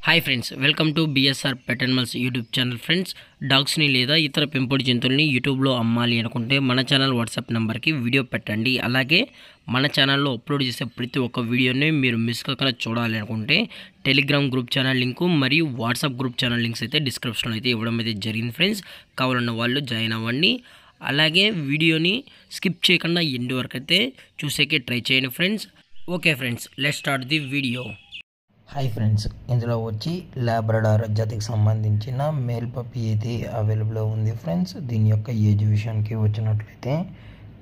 Hi friends, welcome to BSR pet animals YouTube channel. Friends, డాగ్స్ని లేదా ఇతర పెంపుడు జంతువుల్ని యూట్యూబ్లో అమ్మాలి అనుకుంటే మన ఛానల్ వాట్సాప్ నెంబర్కి వీడియో పెట్టండి. అలాగే మన ఛానల్లో అప్లోడ్ చేసే ప్రతి ఒక్క వీడియోని మీరు మిస్ కాకుండా చూడాలి అనుకుంటే టెలిగ్రామ్ గ్రూప్ ఛానల్ లింకు మరియు వాట్సాప్ గ్రూప్ ఛానల్ లింక్స్ అయితే డిస్క్రిప్షన్లో అయితే ఇవ్వడం అయితే జరిగింది ఫ్రెండ్స్. కావాలన్న వాళ్ళు జాయిన్ అవ్వండి. అలాగే వీడియోని స్కిప్ చేయకుండా ఎండ్ వరకు అయితే చూసేకే ట్రై చేయండి friends. Okay friends, let's start the video. Hi friends, ఇందులో వచ్చి లాబ్రడార్ జాతికి సంబంధించిన మేల్ పప్పీ అయితే అవైలబుల్లో ఉంది ఫ్రెండ్స్. దీని యొక్క ఏజ్ విషయానికి వచ్చినట్లయితే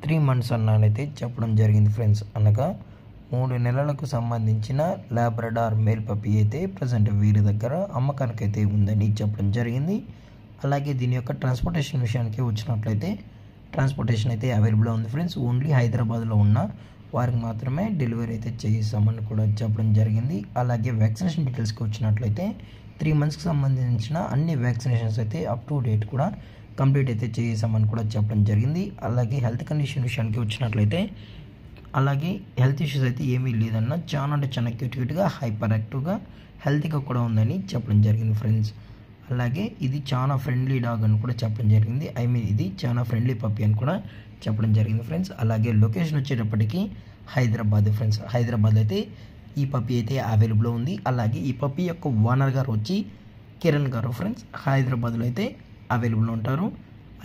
3 months అన్నట్లయితే చెప్పడం జరిగింది ఫ్రెండ్స్. అనగా 3 నెలలకు సంబంధించిన లాబ్రడార్ మేల్ పప్పీ అయితే ప్రజెంట్ వీరి దగ్గర అమ్మకానికైతే ఉందని చెప్పడం జరిగింది. అలాగే దీని యొక్క ట్రాన్స్పోర్టేషన్ విషయానికి వచ్చినట్లయితే ట్రాన్స్పోర్టేషన్ అయితే అవైలబుల్లో ఉంది ఫ్రెండ్స్. ఓన్లీ హైదరాబాద్లో ఉన్న వారికి మాత్రమే డెలివరీ అయితే చేయిస్తామని కూడా చెప్పడం జరిగింది. అలాగే వ్యాక్సినేషన్ డీటెయిల్స్కి వచ్చినట్లయితే 3 monthsకి సంబంధించిన అన్ని వ్యాక్సినేషన్స్ అయితే అప్ టు డేట్ కూడా కంప్లీట్ అయితే చేసామని కూడా చెప్పడం జరిగింది. అలాగే హెల్త్ కండిషన్ విషయానికి వచ్చినట్లయితే అలాగే హెల్త్ ఇష్యూస్ అయితే ఏమీ లేదన్న చాలా క్యూట్గా హైపర్ యాక్టివ్గా హెల్తీగా కూడా ఉందని చెప్పడం జరిగింది ఫ్రెండ్స్. అలాగే ఇది చాలా ఫ్రెండ్లీ డాగ్ అని కూడా చెప్పడం జరిగింది. ఇది చాలా ఫ్రెండ్లీ పప్పీ అని కూడా చెప్పడం జరిగింది ఫ్రెండ్స్. అలాగే లొకేషన్ వచ్చేటప్పటికి హైదరాబాద్ ఫ్రెండ్స్. హైదరాబాద్ అయితే ఈ పప్పీ అయితే అవైలబుల్లో ఉంది. అలాగే ఈ పప్పీ యొక్క ఓనర్ గారు వచ్చి కిరణ్ గారు ఫ్రెండ్స్. హైదరాబాద్లో అయితే అవైలబుల్ ఉంటారు.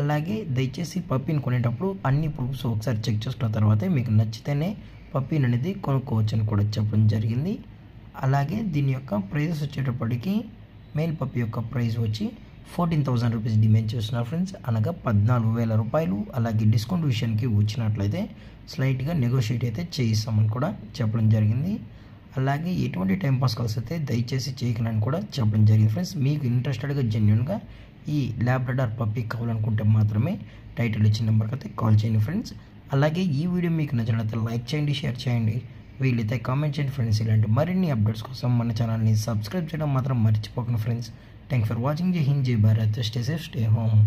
అలాగే దయచేసి పప్పీని కొనేటప్పుడు అన్ని ప్రూఫ్స్ ఒకసారి చెక్ చేసుకున్న తర్వాతే మీకు నచ్చితేనే పప్పీని అనేది కొనుక్కోవచ్చు అని కూడా చెప్పడం జరిగింది. అలాగే దీని యొక్క ప్రైజెస్ వచ్చేటప్పటికి మేల్ పప్పీ యొక్క ప్రైస్ వచ్చి 14,000 రూపీస్ డిమాండ్ చేస్తున్నారు ఫ్రెండ్స్. అనగా 14,000 రూపాయలు. అలాగే డిస్కౌంట్ విషయానికి వచ్చినట్లయితే స్లైట్గా నెగోషియేట్ అయితే చేయిస్తామని కూడా చెప్పడం జరిగింది. అలాగే ఎటువంటి టైంపాస్ కాల్స్ అయితే దయచేసి చేయకనని కూడా చెప్పడం జరిగింది ఫ్రెండ్స్. మీకు ఇంట్రెస్టెడ్గా జెన్యున్గా ఈ లాబ్రడార్ పప్పీ కావాలనుకుంటే మాత్రమే టైటిల్ ఇచ్చిన నెంబర్కి అయితే కాల్ చేయండి ఫ్రెండ్స్. అలాగే ఈ వీడియో మీకు నచ్చినట్లయితే లైక్ చేయండి, షేర్ చేయండి, వీలైతే కామెంట్ చేయండి ఫ్రెండ్స్. ఇలాంటి మరిన్ని అప్డేట్స్ కోసం మన ఛానల్ని సబ్స్క్రైబ్ చేయడం మాత్రం మర్చిపోకండి ఫ్రెండ్స్. Thank for watching. జై హింద్, జై Bharat, stay safe, stay home.